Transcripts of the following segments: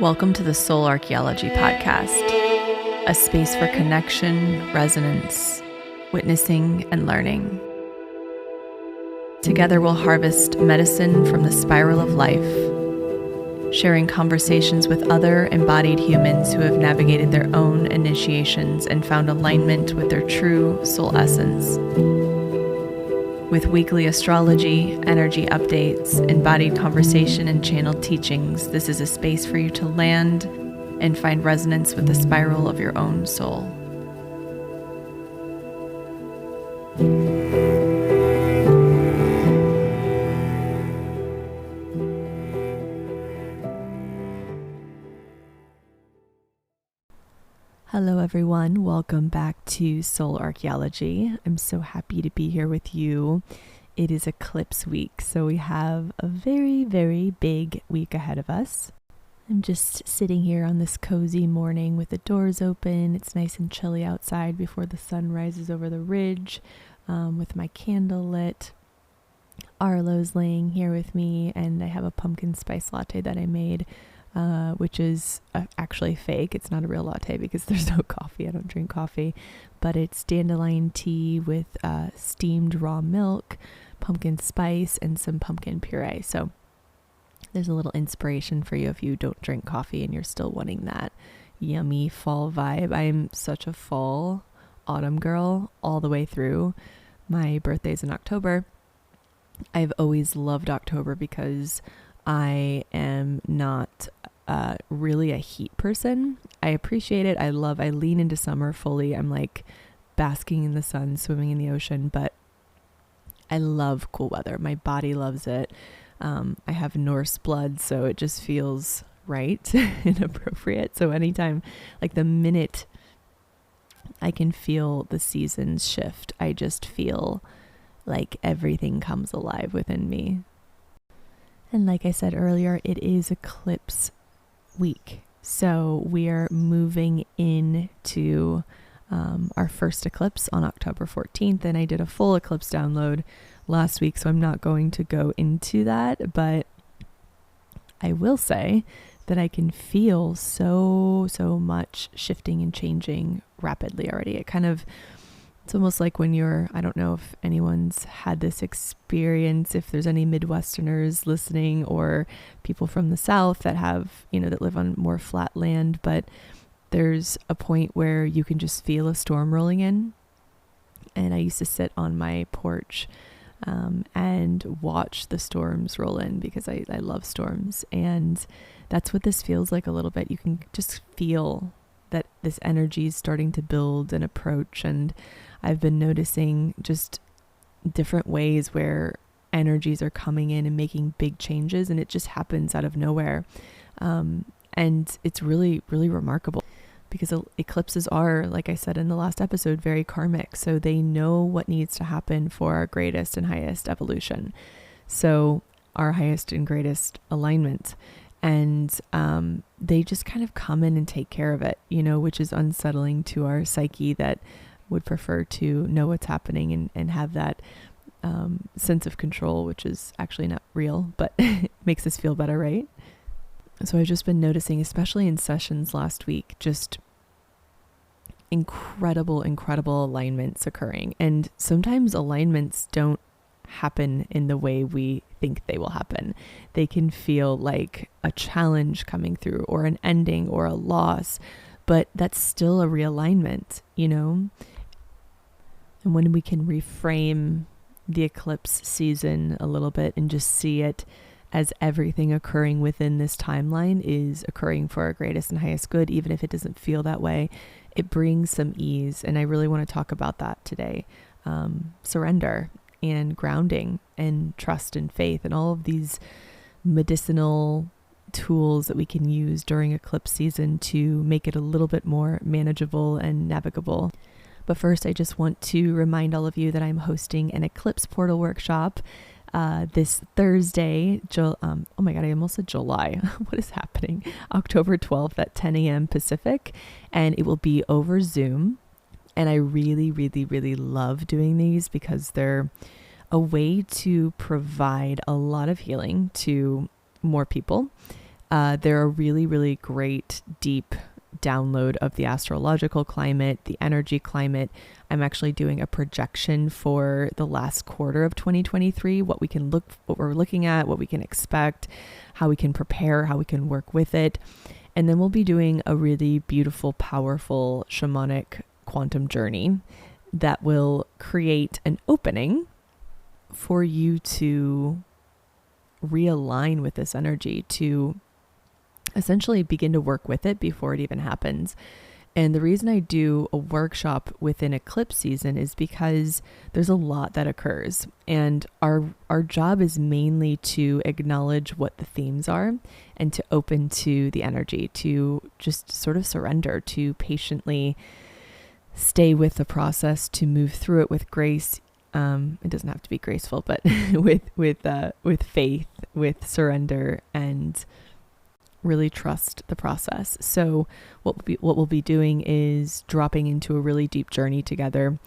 Welcome to the Soul Archaeology podcast, a space for connection, resonance, witnessing, and learning. Together we'll harvest medicine from the spiral of life, sharing conversations with other embodied humans who have navigated their own initiations and found alignment with their true soul essence. With weekly astrology, energy updates, embodied conversation, and channeled teachings, this is a space for you to land and find resonance with the spiral of your own soul. Hello everyone, welcome back to Soul Archaeology. I'm so happy to be here with you. It is Eclipse week, so we have a very, very big week ahead of us. I'm just sitting here on this cozy morning with the doors open. It's nice and chilly outside before the sun rises over the ridge, with my candle lit. Arlo's laying here with me, and I have a pumpkin spice latte that I made, which is actually fake. It's not a real latte because there's no coffee. I don't drink coffee, but it's dandelion tea with steamed raw milk, pumpkin spice, and some pumpkin puree. So there's a little inspiration for you if you don't drink coffee and you're still wanting that yummy fall vibe. I'm such a fall autumn girl all the way through. My birthday's in October. I've always loved October because I am not really a heat person. I appreciate it. I lean into summer fully. I'm like basking in the sun, swimming in the ocean, but I love cool weather. My body loves it. I have Norse blood, so it just feels right and appropriate. So anytime, like the minute I can feel the seasons shift, I just feel like everything comes alive within me. And like I said earlier, it is Eclipse week. So we are moving into our first eclipse on October 14th. And I did a full eclipse download last week, so I'm not going to go into that. But I will say that I can feel so much shifting and changing rapidly already. It's almost like when I don't know if anyone's had this experience, if there's any Midwesterners listening or people from the South that have, that live on more flat land, but there's a point where you can just feel a storm rolling in. And I used to sit on my porch and watch the storms roll in because I love storms. And that's what this feels like a little bit. You can just feel that this energy is starting to build and approach. And I've been noticing just different ways where energies are coming in and making big changes, and it just happens out of nowhere. And it's really, really remarkable because eclipses are, like I said in the last episode, very karmic. So they know what needs to happen for our greatest and highest evolution. So our highest and greatest alignment. And they just kind of come in and take care of it, which is unsettling to our psyche that would prefer to know what's happening and have that sense of control, which is actually not real, but makes us feel better, right? So I've just been noticing, especially in sessions last week, just incredible alignments occurring. And sometimes alignments don't happen in the way we think they will happen. They can feel like a challenge coming through or an ending or a loss, but that's still a realignment, And when we can reframe the eclipse season a little bit and just see it as everything occurring within this timeline is occurring for our greatest and highest good, even if it doesn't feel that way, it brings some ease. And I really want to talk about that today. Surrender and grounding and trust and faith and all of these medicinal tools that we can use during eclipse season to make it a little bit more manageable and navigable. But first, I just want to remind all of you that I'm hosting an eclipse portal workshop this Thursday. Oh my God, I almost said July. What is happening? October 12th at 10 a.m. Pacific. And it will be over Zoom. And I really, really, really love doing these because they're a way to provide a lot of healing to more people. They're a really, really great, deep download of the astrological climate, the energy climate. I'm actually doing a projection for the last quarter of 2023, what we're looking at, what we can expect, how we can prepare, how we can work with it. And then we'll be doing a really beautiful, powerful shamanic quantum journey that will create an opening for you to realign with this energy, to essentially begin to work with it before it even happens. And the reason I do a workshop within eclipse season is because there's a lot that occurs, and our job is mainly to acknowledge what the themes are and to open to the energy, to just sort of surrender, to patiently stay with the process, to move through it with grace. It doesn't have to be graceful, but with faith, with surrender, and really trust the process. So what we'll be doing is dropping into a really deep journey together.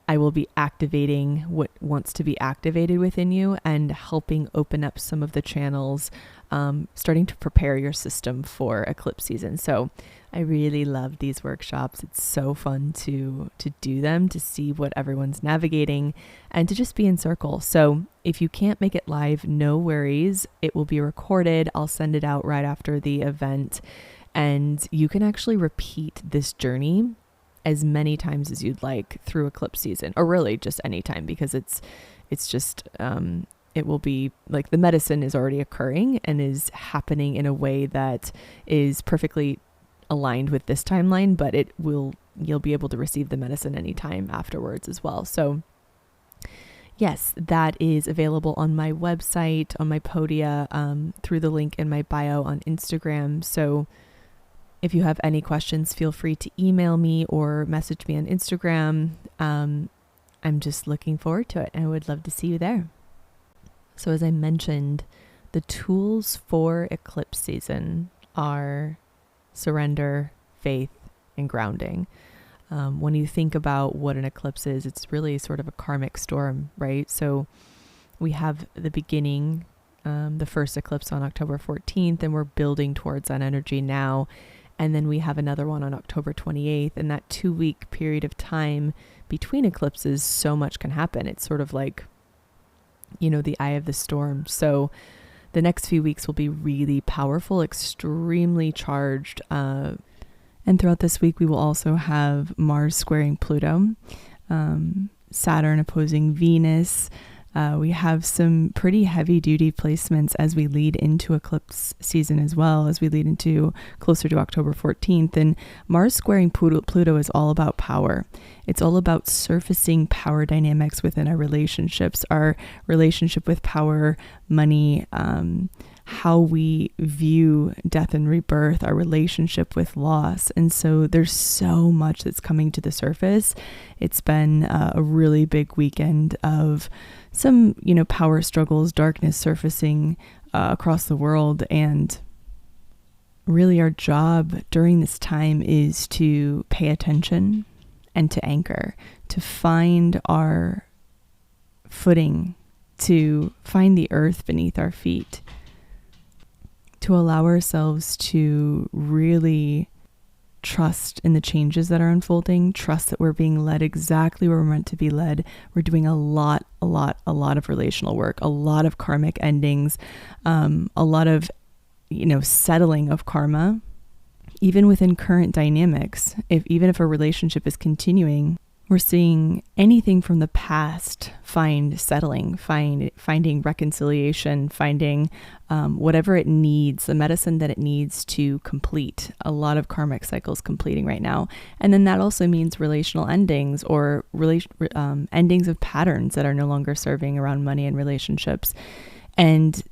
I will be activating what wants to be activated within you and helping open up some of the channels, starting to prepare your system for eclipse season. So I really love these workshops. It's so fun to do them, to see what everyone's navigating, and to just be in circle. So if you can't make it live, no worries. It will be recorded. I'll send it out right after the event, and you can actually repeat this journey as many times as you'd like through eclipse season, or really just any time, because it's just it will be like the medicine is already occurring and is happening in a way that is perfectly aligned with this timeline, but you'll be able to receive the medicine anytime afterwards as well. So yes, that is available on my website, on my Podia, through the link in my bio on Instagram. So if you have any questions, feel free to email me or message me on Instagram. I'm just looking forward to it, and I would love to see you there. So as I mentioned, the tools for eclipse season are surrender, faith, and grounding. When you think about what an eclipse is, it's really sort of a karmic storm, right? So we have the beginning, the first eclipse on October 14th, and we're building towards that energy now. And then we have another one on October 28th. And that 2-week period of time between eclipses, so much can happen. It's sort of like, the eye of the storm. So the next few weeks will be really powerful, extremely charged. And throughout this week, we will also have Mars squaring Pluto, Saturn opposing Venus. We have some pretty heavy duty placements as we lead into eclipse season, as well as we lead into closer to October 14th. And Mars squaring Pluto is all about power. It's all about surfacing power dynamics within our relationships, our relationship with power, money, how we view death and rebirth, our relationship with loss. And so there's so much that's coming to the surface. It's been a really big weekend of some, power struggles, darkness surfacing across the world. And really our job during this time is to pay attention and to anchor, to find our footing, to find the earth beneath our feet, to allow ourselves to really trust in the changes that are unfolding, trust that we're being led exactly where we're meant to be led. We're doing a lot of relational work, a lot of karmic endings, a lot of, settling of karma, even within current dynamics. Even if a relationship is continuing, we're seeing anything from the past find settling, finding reconciliation, finding whatever it needs, the medicine that it needs to complete. A lot of karmic cycles completing right now. And then that also means relational endings, or endings of patterns that are no longer serving around money and relationships. And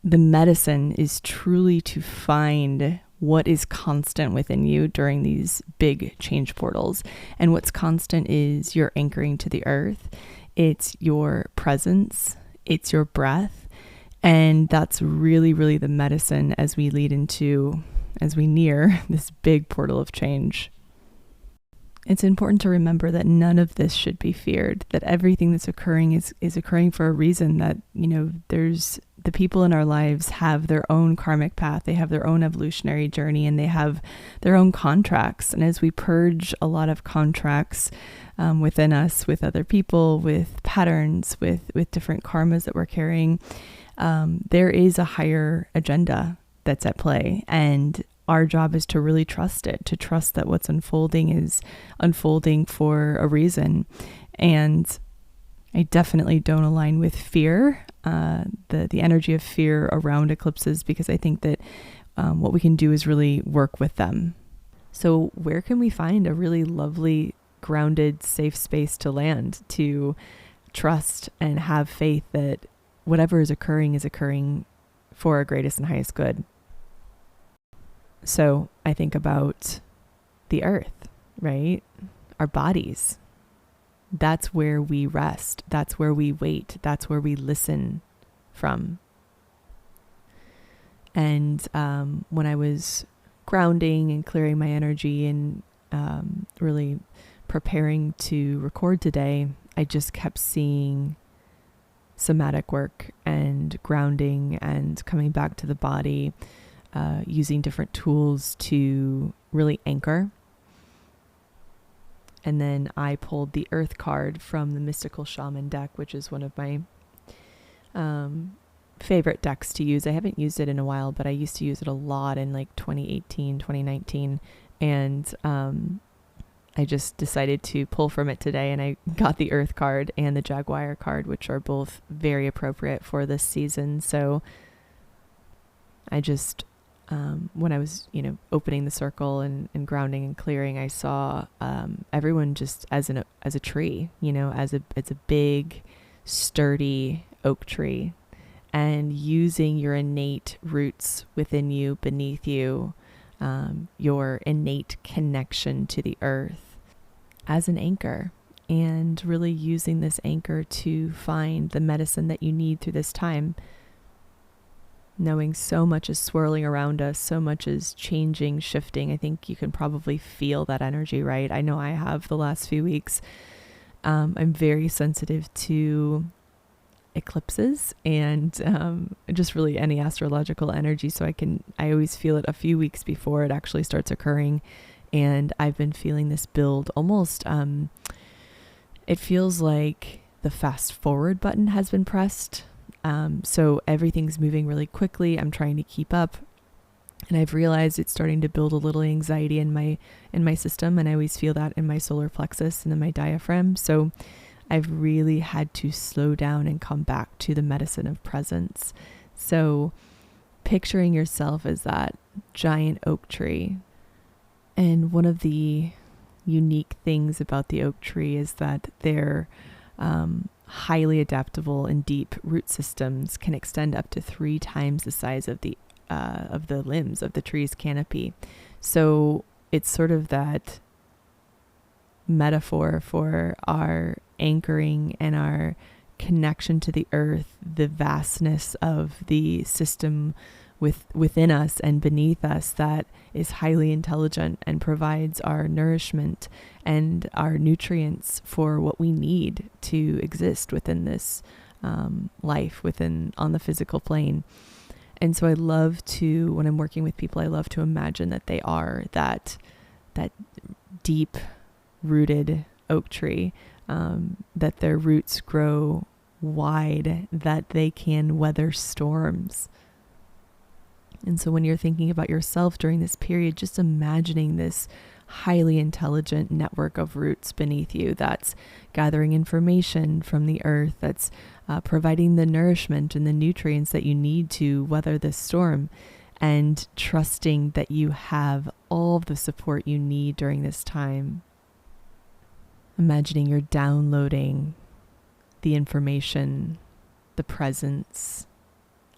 the medicine is truly to find what is constant within you during these big change portals. And what's constant is your anchoring to the earth. It's your presence. It's your breath. And that's really, really the medicine as we near this big portal of change. It's important to remember that none of this should be feared, that everything that's occurring is occurring for a reason, that, there's the people in our lives have their own karmic path, they have their own evolutionary journey, and they have their own contracts. And as we purge a lot of contracts within us, with other people, with patterns, with different karmas that we're carrying, there is a higher agenda that's at play. And our job is to really trust it, to trust that what's unfolding is unfolding for a reason. And I definitely don't align with fear, the energy of fear around eclipses, because I think that what we can do is really work with them. So where can we find a really lovely, grounded, safe space to land, to trust and have faith that whatever is occurring for our greatest and highest good? So I think about the earth, right? Our bodies. That's where we rest. That's where we wait. That's where we listen from. And when I was grounding and clearing my energy and really preparing to record today, I just kept seeing somatic work and grounding and coming back to the body, using different tools to really anchor. And then I pulled the Earth card from the Mystical Shaman deck, which is one of my favorite decks to use. I haven't used it in a while, but I used to use it a lot in like 2018, 2019. And I just decided to pull from it today, and I got the Earth card and the Jaguar card, which are both very appropriate for this season. So I just, when I was, opening the circle and grounding and clearing, I saw everyone just as a tree, it's a big, sturdy oak tree, and using your innate roots within you, beneath you, your innate connection to the earth as an anchor, and really using this anchor to find the medicine that you need through this time. Knowing so much is swirling around us, so much is changing, shifting. I think you can probably feel that energy, right? I know I have the last few weeks. I'm very sensitive to eclipses and just really any astrological energy. So I always feel it a few weeks before it actually starts occurring. And I've been feeling this build almost, it feels like the fast forward button has been pressed. So everything's moving really quickly. I'm trying to keep up, and I've realized it's starting to build a little anxiety in my system. And I always feel that in my solar plexus and in my diaphragm. So I've really had to slow down and come back to the medicine of presence. So picturing yourself as that giant oak tree. And one of the unique things about the oak tree is that they're highly adaptable and deep root systems can extend up to 3 times the size of the limbs of the tree's canopy. So it's sort of that metaphor for our anchoring and our connection to the earth, the vastness of the system within us and beneath us that is highly intelligent and provides our nourishment and our nutrients for what we need to exist within this life on the physical plane. And so I love to, when I'm working with people, I love to imagine that they are that deep rooted oak tree, that their roots grow wide, that they can weather storms. And so when you're thinking about yourself during this period, just imagining this highly intelligent network of roots beneath you that's gathering information from the earth, that's providing the nourishment and the nutrients that you need to weather this storm, and trusting that you have all of the support you need during this time. Imagining you're downloading the information, the presence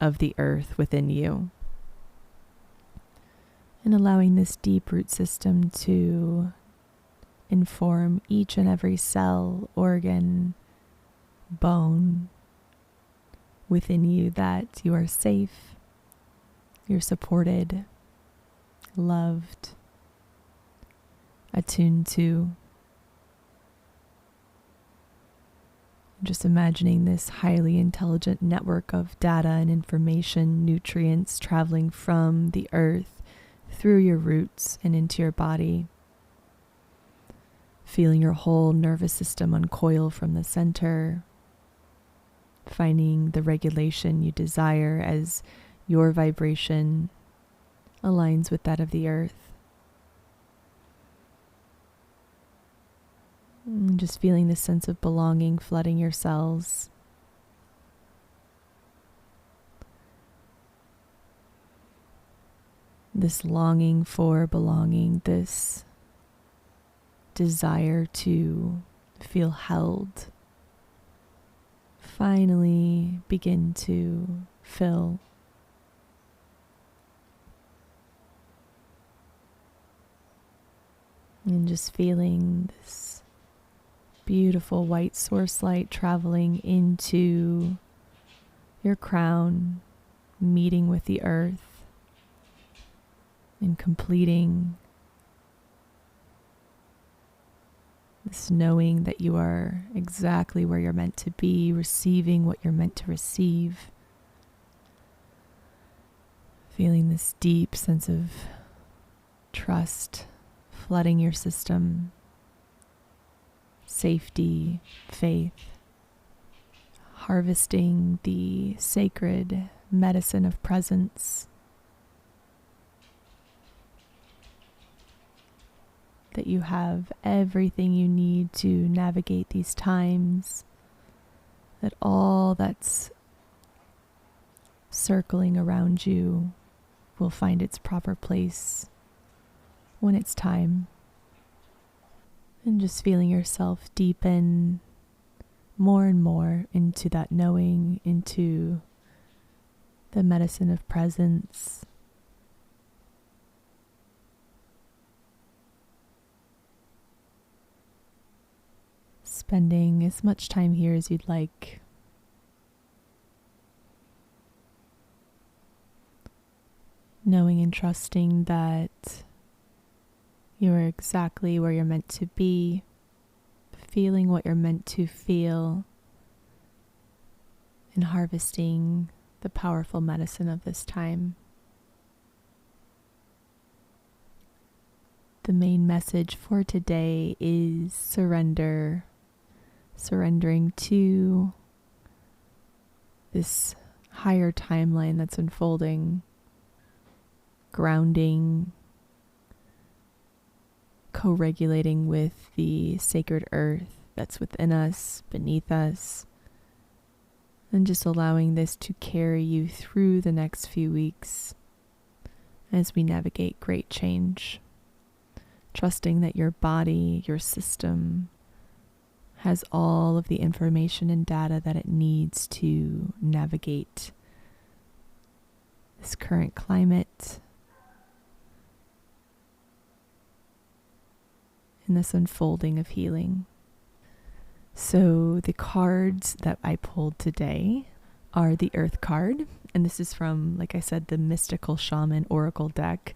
of the earth within you. And allowing this deep root system to inform each and every cell, organ, bone within you that you are safe, you're supported, loved, attuned to. Just imagining this highly intelligent network of data and information, nutrients traveling from the earth through your roots and into your body. Feeling your whole nervous system uncoil from the center. Finding the regulation you desire as your vibration aligns with that of the earth. And just feeling this sense of belonging flooding your cells. This longing for belonging, this desire to feel held, finally begin to fill. And just feeling this beautiful white source light traveling into your crown, meeting with the earth, and completing this knowing that you are exactly where you're meant to be, receiving what you're meant to receive. Feeling this deep sense of trust flooding your system, safety, faith, harvesting the sacred medicine of presence that you have everything you need to navigate these times, that all that's circling around you will find its proper place when it's time. And just feeling yourself deepen more and more into that knowing, into the medicine of presence. Spending as much time here as you'd like. Knowing and trusting that you are exactly where you're meant to be, feeling what you're meant to feel, and harvesting the powerful medicine of this time. The main message for today is surrender. Surrendering to this higher timeline that's unfolding, grounding, co-regulating with the sacred earth that's within us, beneath us, and just allowing this to carry you through the next few weeks as we navigate great change. Trusting that your body, your system, has all of the information and data that it needs to navigate this current climate and this unfolding of healing. So the cards that I pulled today are the Earth card, and this is from, like I said, the Mystical Shaman Oracle deck,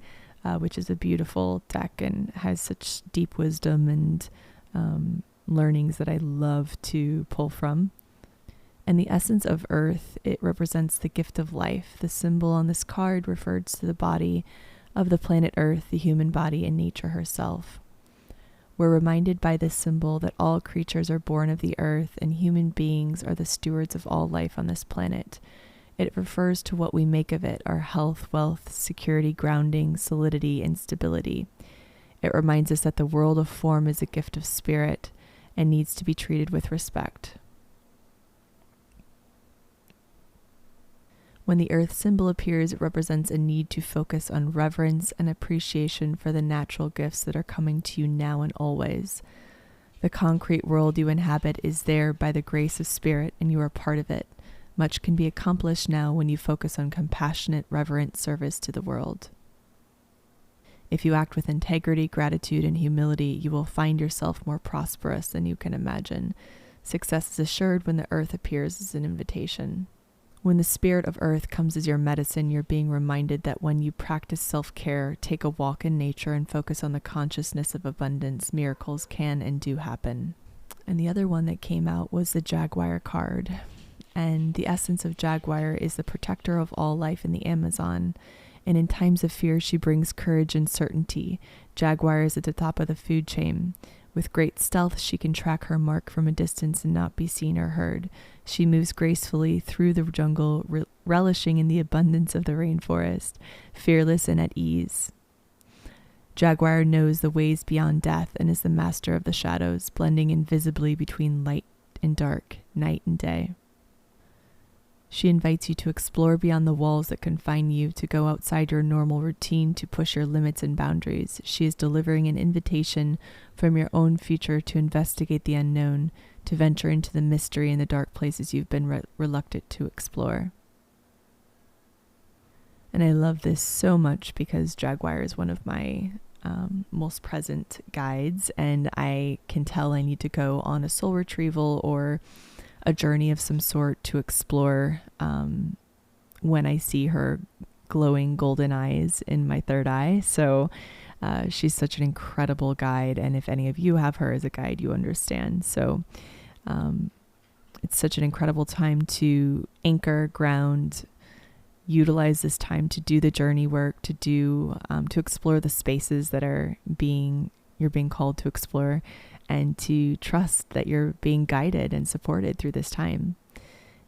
which is a beautiful deck and has such deep wisdom and learnings that I love to pull from. And the essence of Earth, it represents the gift of life. The symbol on this card refers to the body of the planet Earth, the human body, and nature herself. We're reminded by this symbol that all creatures are born of the earth and human beings are the stewards of all life on this planet. It refers to what we make of it, our health, wealth, security, grounding, solidity, and stability. It reminds us that the world of form is a gift of spirit and needs to be treated with respect. When the earth symbol appears, it represents a need to focus on reverence and appreciation for the natural gifts that are coming to you now and always. The concrete world you inhabit is there by the grace of spirit, and you are part of it. Much can be accomplished now when you focus on compassionate, reverent service to the world. If you act with integrity, gratitude, and humility, you will find yourself more prosperous than you can imagine. Success is assured when the earth appears as an invitation. When the spirit of earth comes as your medicine, you're being reminded that when you practice self-care, take a walk in nature, and focus on the consciousness of abundance, miracles can and do happen. And the other one that came out was the Jaguar card. And the essence of Jaguar is the protector of all life in the Amazon. And in times of fear, she brings courage and certainty. Jaguar is at the top of the food chain. With great stealth, she can track her mark from a distance and not be seen or heard. She moves gracefully through the jungle, relishing in the abundance of the rainforest, fearless and at ease. Jaguar knows the ways beyond death and is the master of the shadows, blending invisibly between light and dark, night and day. She invites you to explore beyond the walls that confine you, to go outside your normal routine, to push your limits and boundaries. She is delivering an invitation from your own future to investigate the unknown, to venture into the mystery in the dark places you've been reluctant to explore. And I love this so much because Jaguar is one of my most present guides, and I can tell I need to go on a soul retrieval or a journey of some sort to explore when I see her glowing golden eyes in my third eye. So she's such an incredible guide, and if any of you have her as a guide, you understand. So it's such an incredible time to anchor, ground, utilize this time to do the journey work, to do to explore the spaces that you're being called to explore, and to trust that you're being guided and supported through this time.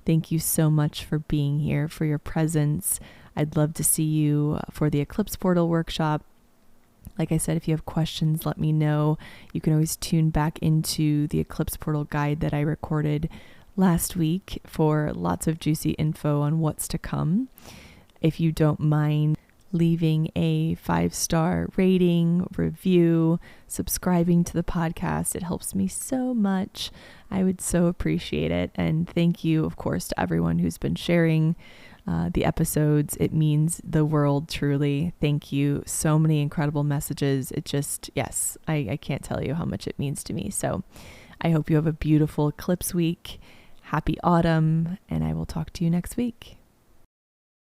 Thank you so much for being here, for your presence. I'd love to see you for the Eclipse Portal workshop. Like I said, if you have questions, let me know. You can always tune back into the Eclipse Portal guide that I recorded last week for lots of juicy info on what's to come. If you don't mind leaving a 5-star rating, review, subscribing to the podcast, it helps me so much. I would so appreciate it. And thank you, of course, to everyone who's been sharing the episodes. It means the world, truly. Thank you. So many incredible messages. It just, yes, I can't tell you how much it means to me. So I hope you have a beautiful eclipse week. Happy autumn, and I will talk to you next week.